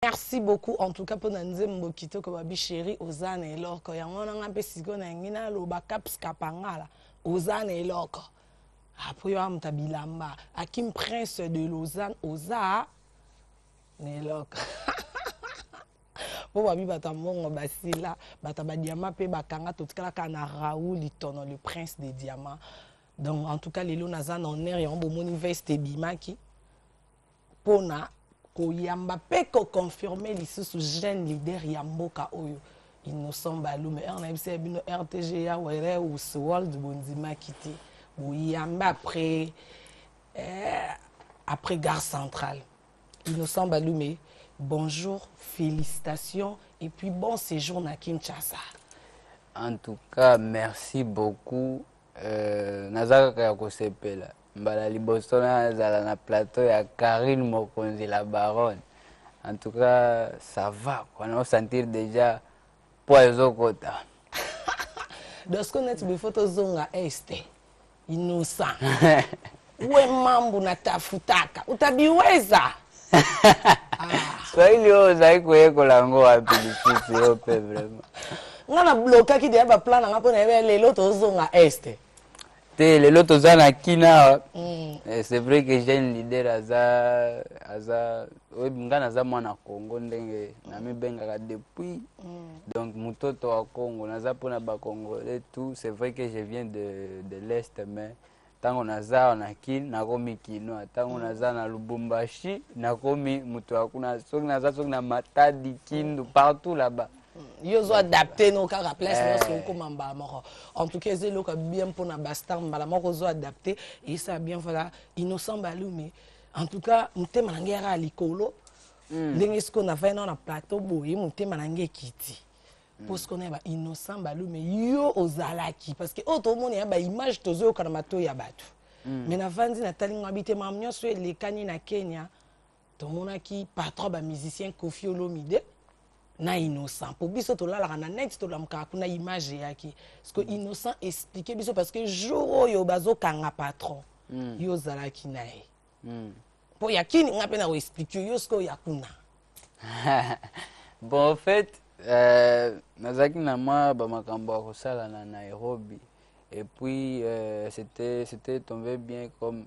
Merci beaucoup en tout cas pour nous mbokito ko babi chéri ozana eloko yango na ngampe siko na ngina lo bakaps kapangala ozana eloko apo yo amta bilamba akim prince de Lausanne oza eloko po babi bata mongo basila bata ba diamant pe bakanga totikala kana Raoul Itono le prince des diamants. Donc en tout cas lelo nazana en air yango bomoni veste bimaki pona koyamba pe ko confirmer lisusu jeune leader ya mboka oyo Innocent Balume on a vu bino RTG ya were ou World Bondima kiti boyamba après gare centrale. Innocent Balume, bonjour, félicitations et puis bon séjour na Kinshasa. En tout cas, merci beaucoup. Nazaka ya kosepela. Mbala liboso na na plateau ya Karine Mokonzi la baronne. En tout cas, ça va. On a sentir déjà poizo kota. Donc ce qu'on a tu photos zonga este. Innocent. Uwe mambo na tafutaka. Utabiweza. Swahili yo zai kueko lango wapi lisisi yo pe vraiment. Ngana bloka ki dia ba plan nga pona lelo to zonga este. Les autres zana kina c'est vrai que j'ai une leader aza ngana za mwana Congo ndenge na mibenga depuis donc mutoto wa Congo naza pona ba Congolais tout c'est vrai que je viens de l'est mais tango naza na kin nakomi kino tango naza na Lubumbashi nakomi muto akuna soki naza soki na Matadi Kindu partout là-bas. Yo zo adapté no ka place no ko mamba moko. En tout cas c'est loka bien pour na bastar mbala moko zo adapté et ça bien voilà Innocent Balume. En tout cas mutema ngera likolo. Ndenge ce qu'on a fait na plateau boye mutema nange kiti. Parce qu'on est Innocent Balume yo ozalaki parce que auto monde ya ba image tozo kana mato ya batu. Mais na vandi na tali ngabite mamnyo so le kani na Kenya. To monaki patron ba musicien Koffi Olomide. Na Innocent pour biso to la na net to lamka kuna image yaki parce que Innocent expliquer biso parce que jour yo bazo kanga patron yo zalaki nae pour yakini ngape na expliquer yo sko yakuna. Bon en fait nazaki na moi ba makambo ko sala na Nairobi et puis c'était tombé bien comme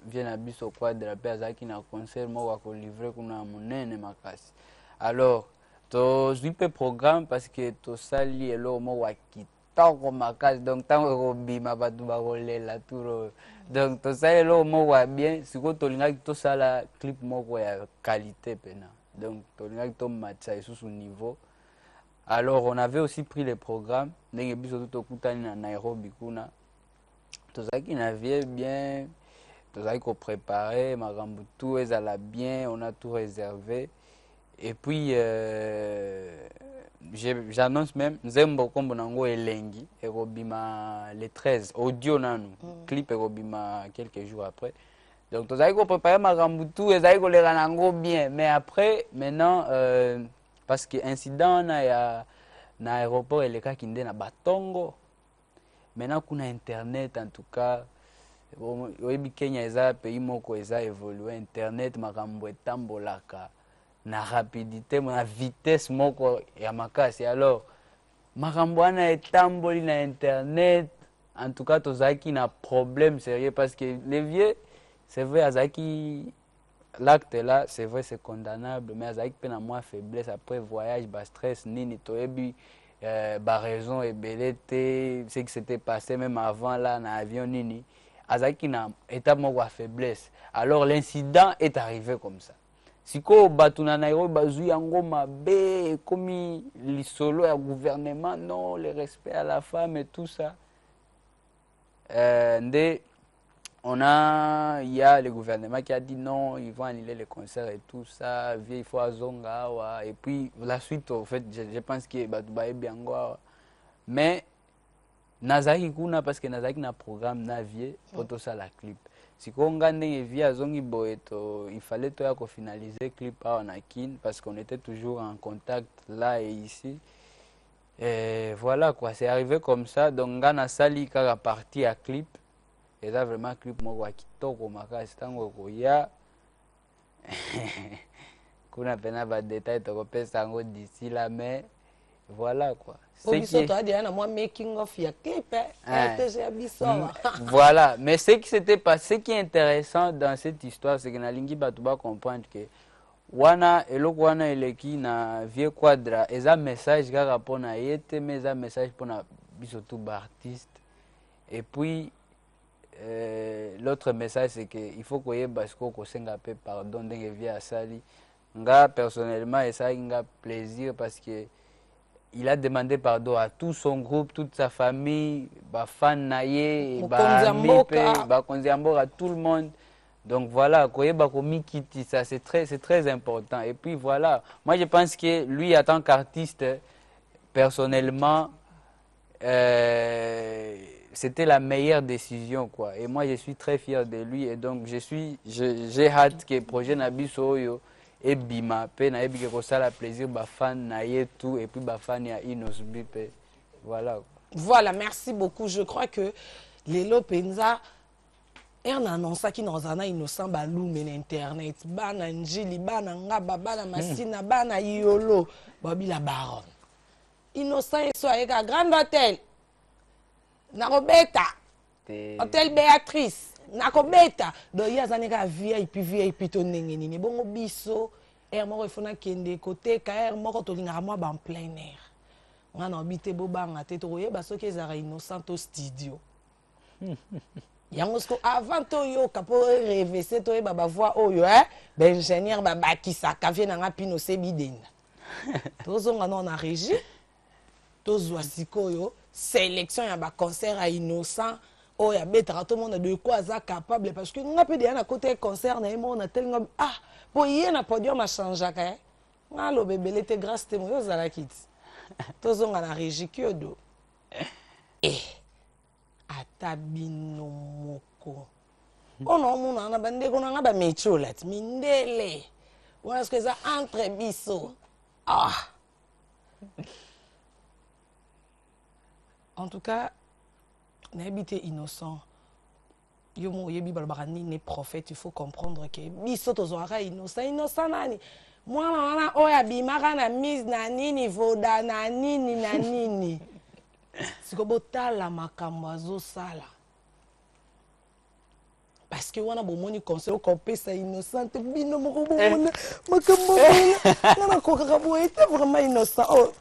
vient à biso quadra pe azaki na concert mo ko livrer kuna monene makasi alors to zwipe programme parce que to sali elo mo wa kitoko makasi donc tango ko bima batu ba kolela tout donc to sali elo mo wa bien siko to linga to sala clip moko ya qualité pena donc to linga to matcha sous niveau. Alors on avait aussi pris les programmes ndenge biso to kutani na Nairobi kuna to zaki na vie bien to zaki ko préparer makambu tout ezala bien on a tout réservé. Et puis, j'annonce même, Zembo Kombonango Elengi, Erobima le 13, audio nanu, clip Erobima quelques jours après. Donc, tu as préparé ma ramboutou et tu as les bien. Mais après, maintenant, parce que incident, il y a un aéroport et les cas qui sont à Batongo. Maintenant, qu'on a Internet, en tout cas, oui, Kenya, il y a un pays qui a évolué. Internet, ma ramboutou est tambolaka. Na rapidité na vitesse moko ya makasi alors makambo wana etamboli na internet en tout cas tozaki na problème sérieux parce que les vieux c'est vrai azaki l'acte là c'est vrai c'est condamnable mais azaki pe na moi faiblesse après voyage ba stress nini toyebi ba raison et belete ce qui s'était passé même avant là na avion nini azaki na état moko faiblesse alors l'incident est arrivé comme ça. Siko batuna Nairobi bazui yango mabe komi lisolo ya gouvernement non le respect à la femme et tout ça il y a le gouvernement qui a dit non ils vont annuler les concerts et tout ça il faut azonga et puis la suite en fait je pense que batubaye biango mais nazaki kuna parce que nazaki na programme na vie pour tout ça la clip. Si on a via Zongi Boeto, il fallait tout finaliser le clip à Anakin parce qu'on était toujours en contact là et ici. Et voilà quoi, c'est arrivé comme ça. Donc, on a sali la partie à clip. Et là, vraiment, clip, moi, qui toko, ma casse, tango, ya. kuna pena ba détail to kopesa ngo d'ici là, mais voilà quoi. Making of ya clip, voilà, mais ce qui s'était passé, ce qui est intéressant dans cette histoire, c'est que Nalingi Batouba comprendre que wana eloko wana eleki na vieux quadra eza message kaka pona yete mais eza message pona biso tout ba artiste. Et puis l'autre message c'est que il faut koyeba siko ko senga pe pardon ndenge via asali nga personnellement et ça nga plaisir parce que il a demandé pardon à tout son groupe, toute sa famille, ba fan naye, ba konziamboka, tout le monde. Donc voilà, koyeba komikiti, ça c'est très important. Et puis voilà, moi je pense que lui en tant qu'artiste, personnellement, c'était la meilleure décision quoi. Et moi je suis très fier de lui et donc j'ai hâte que le projet Nabiso yo et bima pe na ebi ko sala plaisir ba fan na ye tout et puis ba fan ya Inosbi pe voilà. Voilà, merci beaucoup. Je crois que Lelo Penza un annonce qui nous a innocent balou men internet bana njili bana ngaba bana masina bana yolo babi la baronne innocent et soit avec Grand Hôtel na Robeta Hôtel Béatrice na Kobeta do yazaneka VIP to ndenge nini bongo biso air moko ifona kende côté ka air moko to linga moi ba en plein air ngana obité bobanga te to yeba soki ezara innocent au studio yango sko avant to yo kapo revese to yeba ba voix oyo ben ingénieur ba bakisaka vie na pino sebidenda tozonga na régie tozwa sikoyo sélection ya ba concert à innocent. Oh, ya betara tout le monde de quoi ça capable parce que nga pe dia na côté concert na mo na tel nga po yé na podium a changé ka nga lo bebele te grâce te mo za la kit tozonga na régie kyodo atabino moko ono muna na bande ko na ba mecholat mindele wana ce que ça entre biso en tout cas n'habité innocent yomo yebi balbarani ne prophète il faut comprendre que biso tozwara innocent nani mwana wana oya bimaka na mise na nini voda na nini siko botala makambo azosala parce que wana bomoni conseil kopesa innocent bino moko bomona makambo na kokaka bo était vraiment innocent. Oh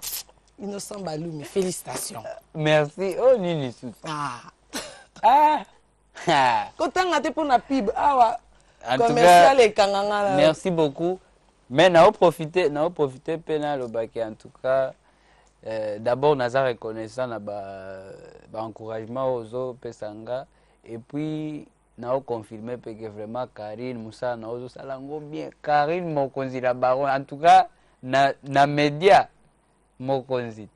Innocent Baloumi, félicitations. Merci. Oh, Nini. Quand on a été pour la pub, commercial et kanganga. Merci beaucoup. Mais nous profiter pénal au bac en tout cas. D'abord, nous avons reconnaissant encouragement aux autres pesanga et puis nous avons confirmé que vraiment Karine Moussa nous avons salango bien. Karine Mokonzi la baron en tout cas na média. Mokonzit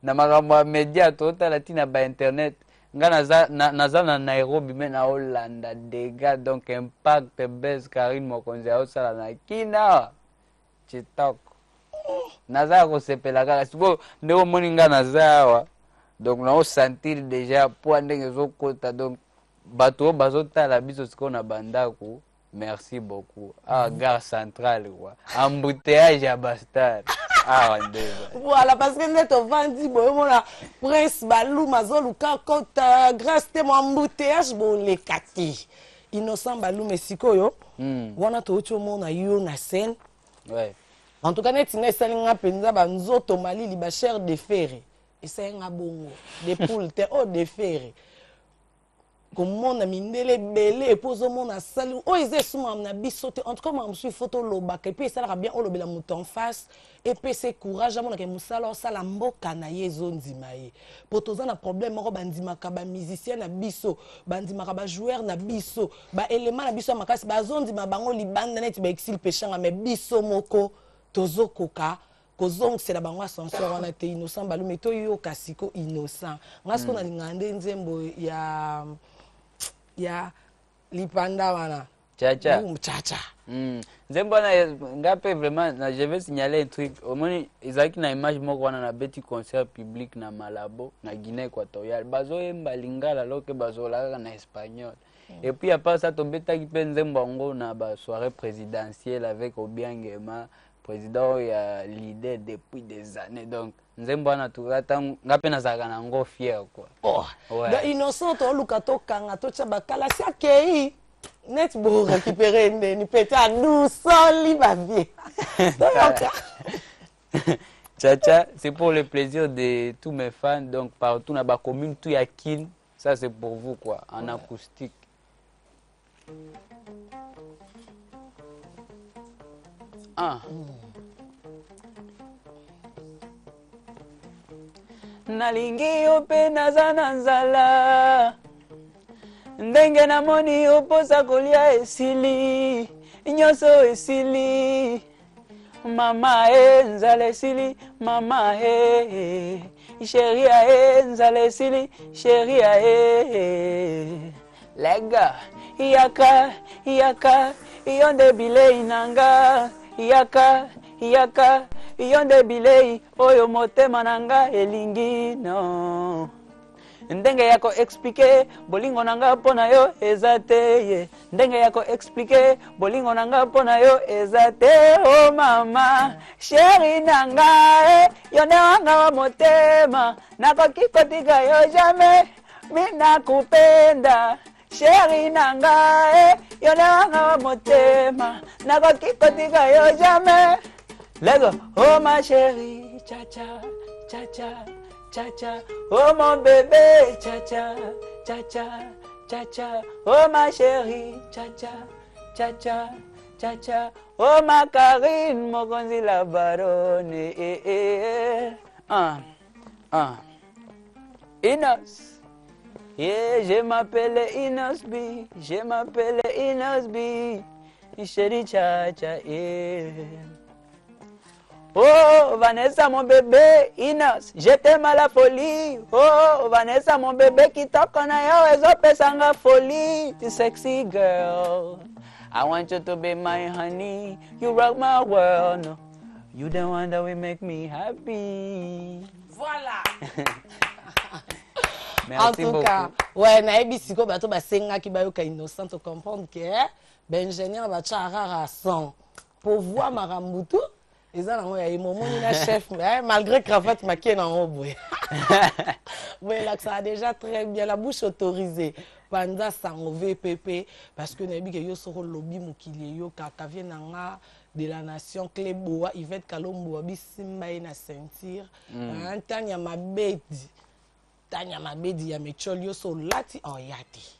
na makambo media total tina ba internet nga naza na Nairobi mais na Hollanda dégâts donc impact base Karine Mokonzi au sala na kina TikTok naza ko sepela kaka siko ndeko moni nga naza wa donc na sentir déjà po ndenge zokota donc bato bazotala biso siko na bandako. Merci beaucoup. Gare centrale quoi. Embouteillage à Bastard. Voilà, parce que nous avons vendu la Prince Balou, Mazoluka, Kota, grâce à mon embouteillage, bon, les kati. Innocent Balou, Mexico, yo. On a tout le monde à yo na scène. Ouais. En tout cas, nous avons penza banzo Mali, liba cher de ferry. Et c'est un bongo. Des poules, de ferry. Comment on a mindele belé pose au monde à salut oh ils sont na bisoté en tout cas moi je suis photo loba et puis ça la bien on le bela mouton en face et puis c'est courage mon que musala sala mboka na yezo ndimaye potoza na problème moko bandima ka ba musicien na biso bandima ka ba joueur na biso ba élément na biso makasi ba zondima bango libanda net ba exil péchanga mais biso moko tozokoka kozong c'est la bango ascenseur on a été innocent Baloumi to yo kasiko innocent ngasko na lingande nzembo ya lipanda wana Tcha. Tcha. Zembana ngape vraiment je vais signaler un truc au moins ezaki na image moko wana na beti concert public na Malabo na Guinée équatoriale bazo yemba lingala loke bazo la na espagnol Et puis à part ça tobetaki pe nzembo yango na ba soirée présidentielle avec Obiangema président ya leader depuis des années. Donc nzembo wana tukata ngape nazaka nango fier quoi. Oh. Ouais. Donc innocent to luka to kanga to tchabakala si akei net bo récupérer ni peta nous soli ba vie. Tcha, c'est pour le plaisir de tous mes fans. Donc partout dans la commune, tout y a kin. Ça c'est pour vous quoi, en acoustique. Ah. Nalingi ope nazana nzala ndenge namoni oposa kolia esili nyoso esili mama nzala esili mama chérie nzala esili chérie lega yaka iyonde bilei nanga yaka iyonde bilei oyo motema nanga elingi no ndenge yako expliquer bolingo nanga pona yo ezate ndenge yako expliquer bolingo nanga pona yo ezate oh mama chérie nanga yone wanga wa motema nakoki kotika yo jamais mina kupenda chérie nanga yone wanga wa motema nakoki kotika yo jamais lego oh ma chérie cha cha cha cha cha cha, oh mon bébé, cha cha, cha cha, cha cha, oh ma chérie, cha cha, cha cha, cha cha, oh ma Karine, mokonzi la baronne, Inos, yeah, je m'appelle Inos B, je m'appelle Inos B, chérie cha cha, Oh, Vanessa, mon bébé, Inos, je t'aime à la folie. Oh, Vanessa, mon bébé, qui t'a connu, sanga folie. Tu sexy girl. I want you to be my honey. You rock my world. No, you the one that will make me happy. Voilà. Merci en tout beaucoup. cas, ouais, naebi siko bato basenga ki bayoka innocent to comprendre que ingénieur ba charara son pour voir Marambutu. Ils ont un moment chef, malgré cravate maquillée dans le bois. Oui, là, ça a déjà très bien la bouche autorisée. Pendant ça, on VPP, parce que nous avons sur le lobby Moukilio, quand vient de la nation Cléboa, Yvette Kalombo, Bissimba et na ceinture. Tanya Mabedi, ya Mecholio, so lati en yati.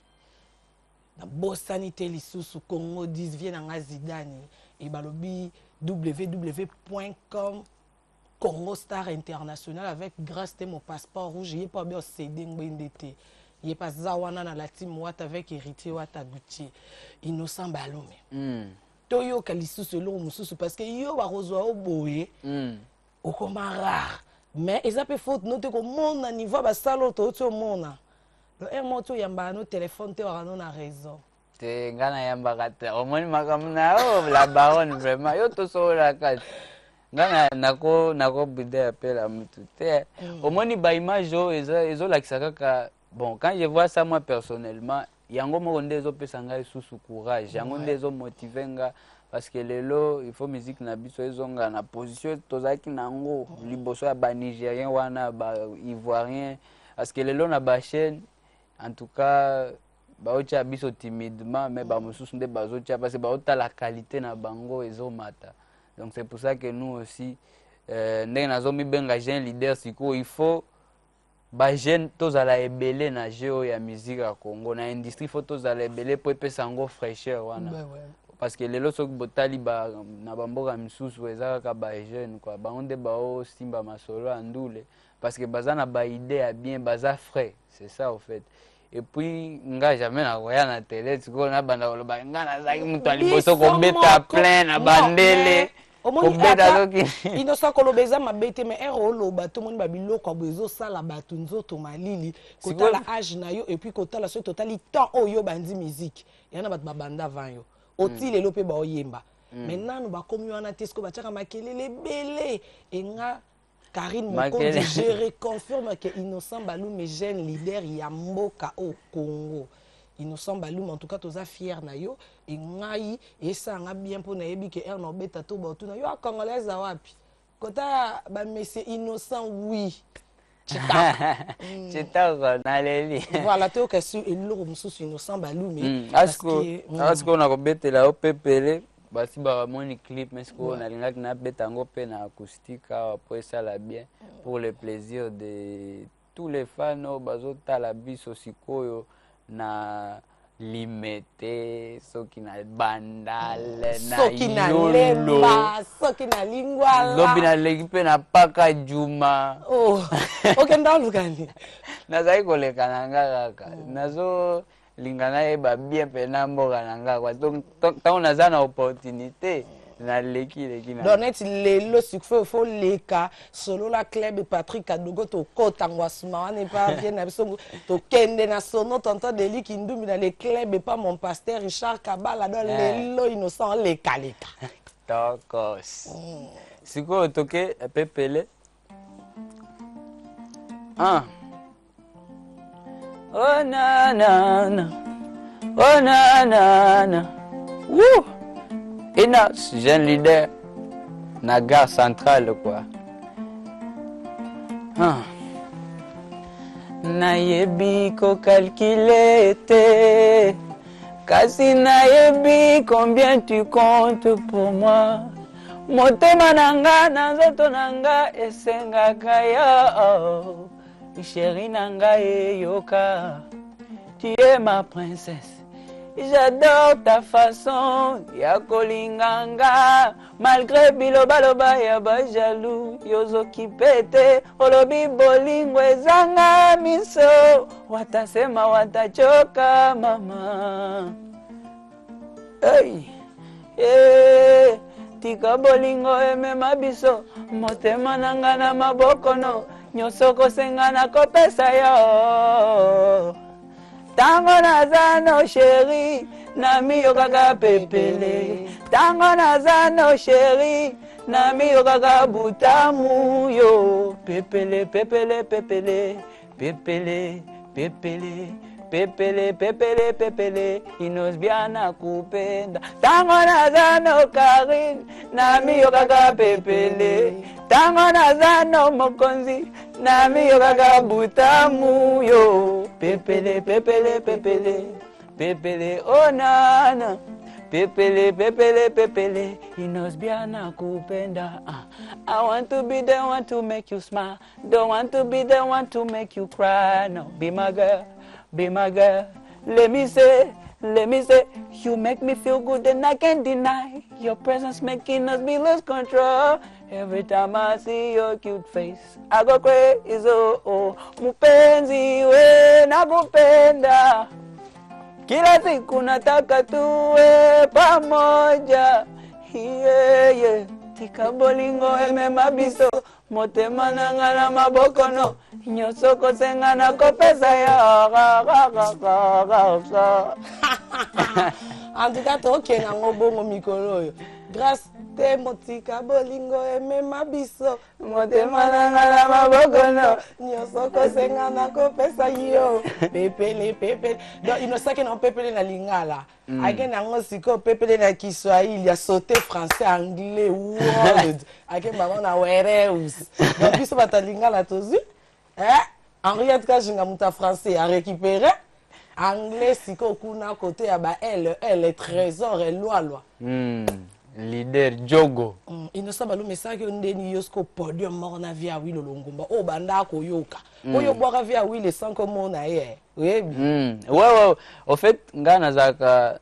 La Bossanité, les sous Congo 10 viennent en Zidane, et balobi. www.com Congo Star International avec grâce de mon passeport rouge. Il n'y a pas bien cédé n'bendete. Il n'y a pas Zawana na la team Watt avec héritier Watt Gucci. Innocent Balome. Toyo kalisu selon mususu parce que yo ba rozwa oboye. O koma rare. Mais ils appellent faute noter que mon niveau ba salo to to mona. Le un moto yamba no téléphone te ora na raison. Te ngana yamba kata omoni makamna la baronne vraiment yo to so la kata ngana nako bide appel à mutu te omoni ba image ezo la kisaka bon quand je vois ça moi personnellement yango mo nde ezo pesa ngai susu courage yango nde ezo motiver nga parce que lelo il faut musique na biso ezonga na position tozaki nango liboso ya ba nigérien wana ba ivoirien parce que lelo na ba chaîne en tout cas baocha biso timidement mais ba mususu nde bazocha parce que baota la qualité na bango ezomata. Donc c'est pour ça que nous aussi ndenge nazomi benga jeune leader siko il faut ba jeune tozala ebele na jeu ya musique ya Congo na industrie faut tozala ebele po epesa ngo fraîcheur wana parce que lelo soki botali ba na bamboka misusu ezaka ka ba jeune quoi ba onde bao simba masolo andule parce que baza na ba idée ya bien baza frais, c'est ça au fait. Et puis nga jamais na koya na télé siko na banda koloba nga nazaki mutu aliboso kobeta plein na bandele kobeta loki innocent kolobeza mabete mais ero loba to moni babiloko bozo sala batu nzoto malili kotala âge na yo et puis kotala so totali temps oyo bandi musique yana batu babanda van yo oti lelo pe ba oyemba maintenant ba komi wana tesco ba tchaka makelele belé enga Karine Mokonzi, je reconfirme que Innocent Balou, mes jeunes leaders, Yamboka au Congo. Innocent Balum en tout cas toza fier na yo et ngai et ça nga bien pour na yebi que er no beta to ba tu na yo congolaise wapi kota ba monsieur Innocent oui chitaka na leli voilà to que sur eloko mususu Innocent Balum asko na ko betela o pepele basi ba moni clip mais ko na linga na beta ngo pe na acoustique après ça la bien pour le plaisir de tous les fans bazota la biso sikoyo na limete soki na bandale na soki na lemba soki na lingwala lobi na legipe na paka juma okay ndalukani nazai koleka nanga kaka nazo lingana eba bien pena mboka nanga kwa donc tant naza na opportunité na leki na donet lelo sikfo fo leka solo la club Patrick Kadogo to kotangwa suma ne pas bien na biso to kende na sono tonton Deli Kindumi na le club et pas mon pasteur Richard Kabala dans lelo Innocent leka tokos siko toke pepele oh na na na oh na na na woo Inas, jeune leader, na gare centrale quoi. Nayebi ko calculer te, kasi nayebi combien tu comptes pour moi. Motema nanga na nzoto nanga esengaka yo, chérie nanga yoka, tu es ma princesse. J'adore ta façon ya kolinganga malgré bilobaloba ya ba jaloux yozo kipete olobi bolingo ezanga miso watasema watachoka mama tika bolingo emema biso motema nanga na mabokono nyonso kosenga na kopesa yo tango nazano chéri nami yokaka pepele tango nazano chéri nami yokaka butamu yo pepele pepele pepele pepele pepele pepele pepele pepele inosbiana kupenda tango nazano Karine nami yokaka pepele tango nazano mokonzi nami yokaka butamu yo pepele pepele pepele pepele oh nana pepele pepele pepele inosbiana kupenda I want to be the one to make you smile, don't want to be the one to make you cry. No, be my girl, let me say, you make me feel good and I can't deny. Your presence making us be lose control. Every time I see your cute face, I go crazy, oh, mupenzi we nakupenda. Kila siku nataka tuwe pamoja, yeah. Tika bolingo emema biso, motema nanga na mabokono, nyonso kosenga na kopesa ya en tout cas toke nango bongo mikolo oyo grâce te motika bolingo emema biso motema nanga na mabokono nyonso kosenga na kopesa yo pepele pepele donc inosaki na pepele na lingala ake nango siko pepele na Kiswahili ya sauté français anglais world ake bango na wereus donc biso bata lingala tozwi Henri en tout cas jinga muta français a récupéré anglais siko kuna côté ya ba elle trésor et loi leader Jogo Innocent Balum message ndeni yosko podium moko na via wilo longumba o banda ko yoka oyo boka via wile sans comme na ye ouais au fait ngana zaka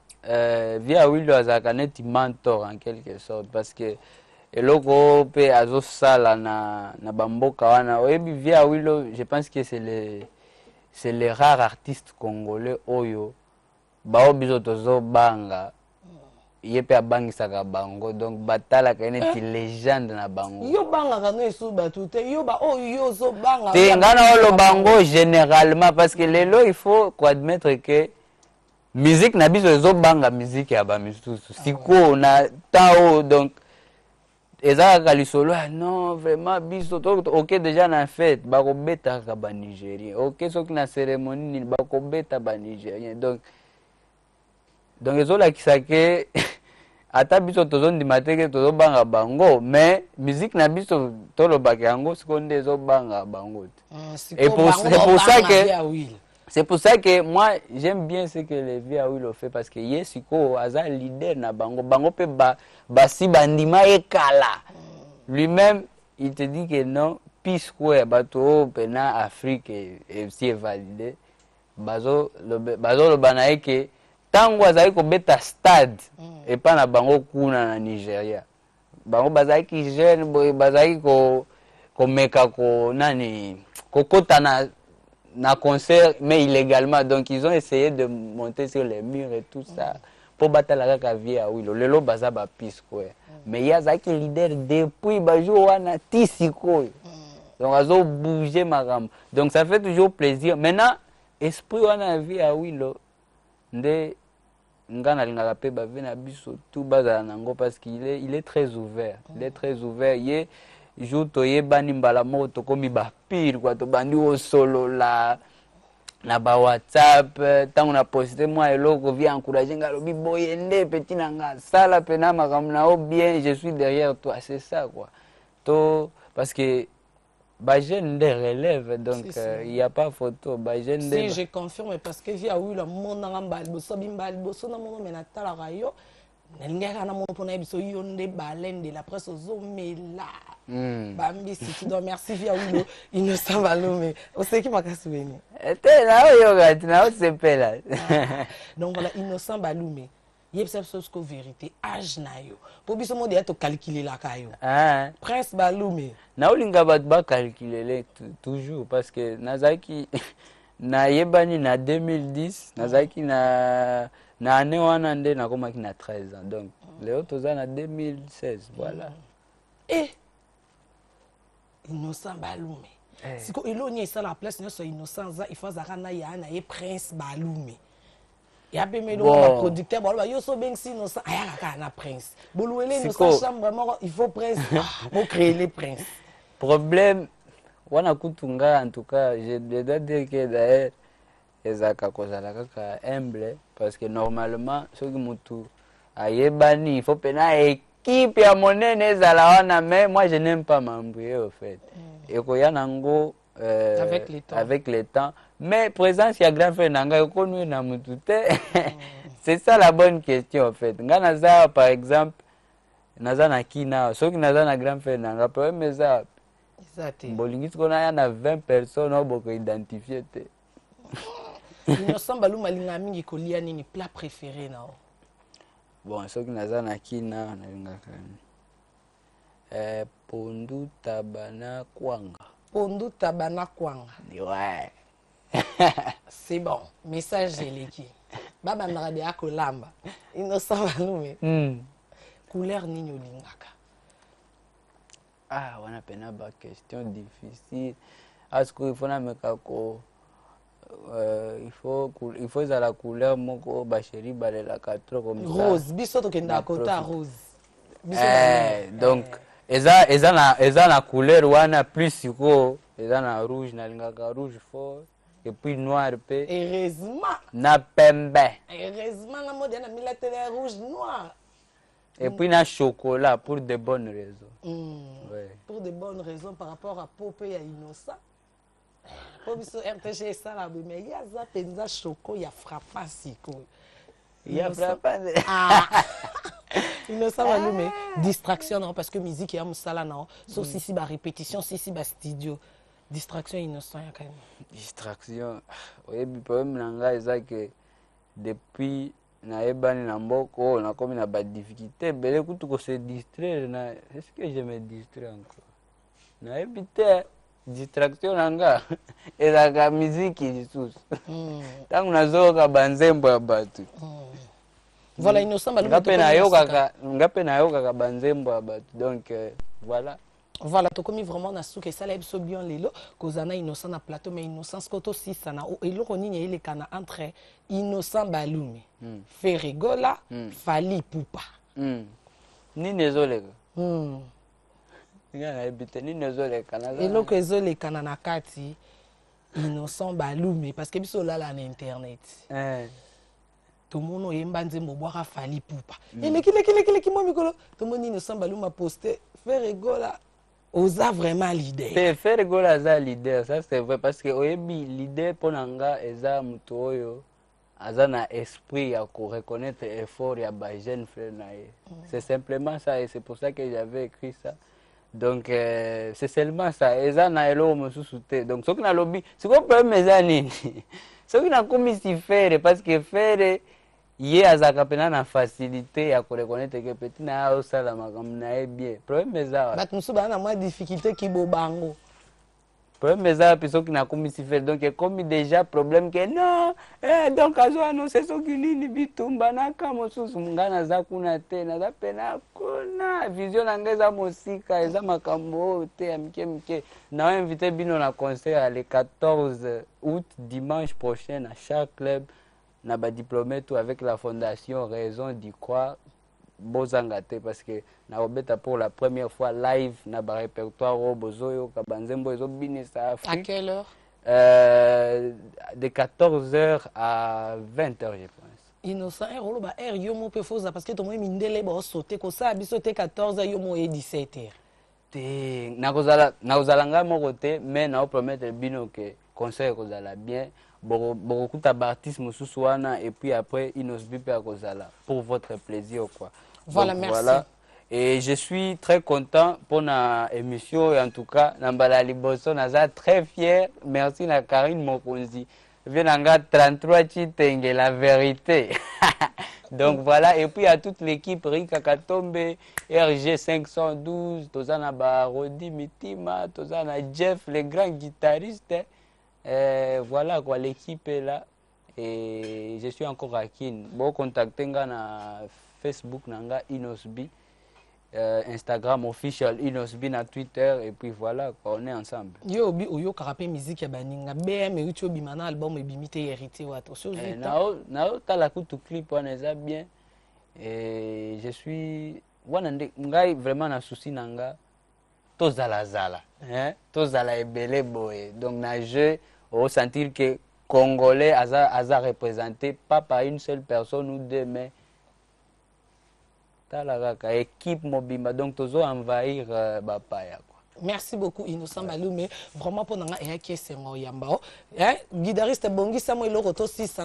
via wilo azaka net mentor en quelque sorte parce que eloko pe azo sala na bamboka wana oyebi via wilo je pense que c'est les rares artistes congolais oyo bao biso tozo banga yepe abangisaka bango donc batala ka neti légende na bango yo banga ka no esuba tout yo ba oyo zo banga te ngana olo bango généralement parce que lelo il faut admettre que musique na biso zo banga musique ya ba misusu siko na tao donc ezaka lisolo non vraiment biso OK déjà na fête ba ko beta ka ba Nigérien OK soki na cérémonie ba ko beta ba Nigérien donc donc ezolakisa ke ata biso tozondima te ke tozobanga bango mais musique na biso tolobaka yango sikoyo nde ezobanga bango te. Et c'est pour ça que moi j'aime bien ce que les vieux Awilo fait parce que ye sikoyo aza leader na bango bango pe basi bandima ekala lui-même il te dit que non Peace Square bato pena Afrique et si est validé bazo loba na ye ke tango azali kobeta stade epa na bango kuna na Nigeria bango bazalaki jeune boye bazalaki komeka kokota na concert mais illégalement donc ils ont essayé de monter sur les murs et tout ça pour batala kaka vie ya Awilo lelo baza ba Peace Square mais ye azalaki leader depuis bajour wana ti sikoyo donc azo bouger makambo donc ça fait toujours plaisir maintenant esprit wana vie ya Awilo nde nga nalingaka pe bave na biso tout bazala nango parce qu'il est très ouvert il est très ouvert ye jour toyebani mbala moko tokomi bapire kwa tobandi osolola na ba WhatsApp ntango na poste mwa eloko vi encourager nga lobi boye nde petit na nga sala pena makambo na o bien je suis derrière toi c'est ça quoi to parce que ba jeune de relève donc il y a pas photo ba jeune si je confirme parce que via Awilo mona ngamba liboso bimba liboso na mono mena tala rayo nalingaka na mono pona biso yo nde baleine de la presse ozomela bambisi tu dois merci via Awilo Innocent Balumé oseki makasi beni ete na yo gati na osepela donc voilà Innocent Balumé yebisa biso siko vérité âge na yo po biso mode ya to calculelaka yo Prince Balumé na olinga bato bacalculele toujours parce que nazalaki na yebani na 2010 nazalaki na année wana nde nakomaki na 13 ans donc leo toza na 2016 voilà Innocent Balumé siko eloni esala place nyonso Innocent za ifazaka na ya na ye Prince Balumé ya pemelo ba producteur ba yo so bengsi Innocent ayaka na Prince boluele Innocent chambre moko il faut Prince pour créer les Prince problème wana kutunga en tout cas je dois dire que d'ailleurs ezaka kozala kaka humble parce que normalement soki mutu ayebani il faut pena équipe ya monene ezala wana mais moi je n'aime pas m'embrouiller au fait ekoya nango avec le temps mais présence ya grand frère nanga ekonui na mutu te c'est ça la bonne question en fait nga naza par exemple naza na kina soki naza na grand frère nanga problème eza bolingi sikona ya na 20 personnes oboko identifier te Innocent Balumé alinga mingi kolia nini plat préféré na bon soki naza na kina nalingaka pondu tabana kwanga ouais c'est bon message eleki baba ndaka ya kolamba Innocent Balumé couleur nini olingaka wana pena ba question difficile asko il faut na mekako il faut la couleur moko ba chéri balelaka trop comme ça rose biso tokenda kota rose donc eza na couleur wana plus siko eza na rouge nalingaka rouge fort et puis noir pe heureusement na pembe heureusement na mode na milatele rouge noir et puis na chocolat pour de bonnes raisons pour de bonnes raisons par rapport à Popé ya Innocent pour biso RTG ça la mais il y a ça penza choco ya frappant siko ya frappant Innocent Balumé distraction non parce que musique ya musala non so sisi ba répétition sisi ba studio distraction Innocent ya quand même distraction oyebi problème nanga eza que depuis naebani na mboko nakomi na ba difficulté bele kutu ko se distraire na est-ce que je me distrais encore naebi te distraction nanga ezaka miziki lisusu ntango nazoyoka banzembo ya bato voilà Innocent Balumé nga pe nayokaka banzembo ya bato donc voilà voilà tokomi vraiment na suka esala biso bien lelo kozana Innocent na plateau mais Innocent skoto sisa na eloko nini elekana entre Innocent Balumé Ferregola Fally Ipupa nini ezoleka ngana ebite nini ezoleka na eloko ezolekana na kati Innocent Balumé parce que biso lala na internet tout le monde est banzé boire à Fali Poupa et les moi mikolo tout le monde Innocent Balou m'a posté faire rigola osa vraiment leader faire rigola za leader ça c'est vrai parce que oyebi leader ponanga eza muto oyo azana esprit ya ko reconnaître effort ya ba jeune frère nae c'est simplement ça et c'est pour ça que j'avais écrit ça. Donc c'est seulement ça eza na elo mosusu te donc soki na lobby c'est quoi problème eza nini soki na komi si faire parce que faire ye azaka pena na facilité ya ko reconnaître que petit na o sala makambo na bien problème eza bat musu bana moi difficulté ki bobango problème eza puis soki na komi si faire donc comme déjà problème que non donc azo annoncer soki nini bitumba na kama mosusu ngana za kuna te na za pena kuna vision na ngeza mosika eza makambo te ya mike na invité bino na concert le 14 août dimanche prochain à chaque club na ba diplômé tout avec la fondation Raison d'y croire bozangate parce que na obeta pour la première fois live na ba répertoire bozoyo kabanzembo ezo binisa Afrique. À quelle heure? De 14h à 20h je pense. Innocent rolo ba air yo mo pe foza parce que to mo mindele ba sauter ko sa biso te 14h yo mo e 17h. Te na kozala nga mo côté mais na promettre bino que concert kozala bien. Beaucoup d'artistes mosusu wana et puis après Inosbi pe kozala pour votre plaisir quoi. Voilà, donc, merci. Voilà. Et je suis très content pour la émission et en tout cas Nambala Liboso naza très fier. Merci na Karine Mokonzi. Venanga 33 Chitenge la vérité. Donc voilà et puis à toute l'équipe Rika Katombe, RG 512, Tozana Barodi Mitima, Tozana Jeff les grands guitaristes. Voilà quoi, l'équipe est là et je suis encore à Kin. Bon, contactez na Facebook nanga Inosbi, Instagram official Inosbi na Twitter et puis voilà quoi, on est ensemble. Yo obi oyo karape musique ya baninga BM YouTube bimana album ebimite hérité wato. Nao tala kutu clip on est bien et je suis wana ngai vraiment na souci nanga tozala zala hein tozala ebele boye donc na jeu au sentir que Congolais a représenté pas par une seule personne ou deux, mais la équipe mobimba, donc tous envahir Bapaya. Merci beaucoup Innocent Balou, mais vraiment pour nanga et qui c'est moi yambao guitariste bongi Samuel Roto 6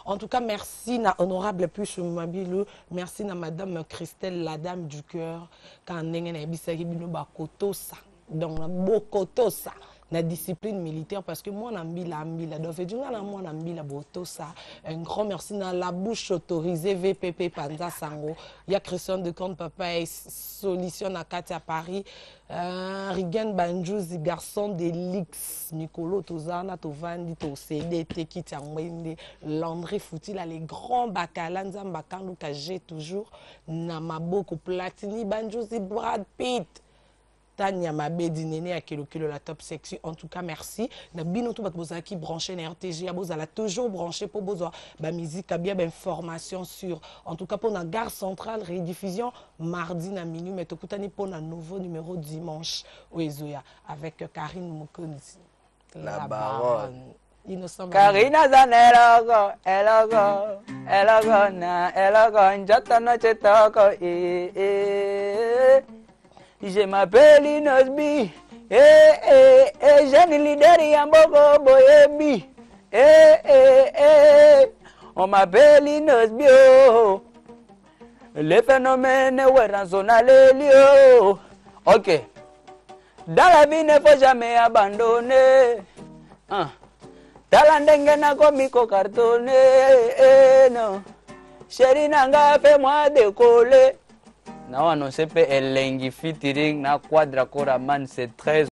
en tout cas merci na honorable plus Mabilou, merci na madame Christelle la dame du cœur quand ndenge na bisaki bino bakotosa donc na bokotosa la discipline militaire parce que moi nambila donc fait na moi nambila botosa un grand merci na la bouche autorisée VPP Panza Sango il y a Christian de Compte papa et solution à Katia Paris Rigen Banjouzi garçon d'Elix Nicolo Tozana Tovandi to CDT qui tiangwende Landry Fouti là les grands bakalanza bakandu ka j'ai toujours na maboko Platini Banjouzi Brad Pitt Tania Mabedi Néné à Kilo la top sexy. En tout cas, merci. Na bino tout bat qui branché na RTG à bozala toujours branché pour besoin ba musique bien information sur en tout cas pour la gare centrale rediffusion mardi na minuit mais tokutani pour un nouveau numéro dimanche au Ezoya avec Karine Mokonzi la baronne. Innocent Karina Zanelogo elogo na njata no chetoko je m'appelle Inosbi, jeune leader Yamboko Boyebi, on m'appelle Inosbi, le phénomène est raisonnable. Ok, dans la vie ne faut jamais abandonner. Talandenge na komiko cartonné, non. Chérie nanga fais-moi décoller. Na annoncé pe elengi featuring na Quadra Coraman c'est très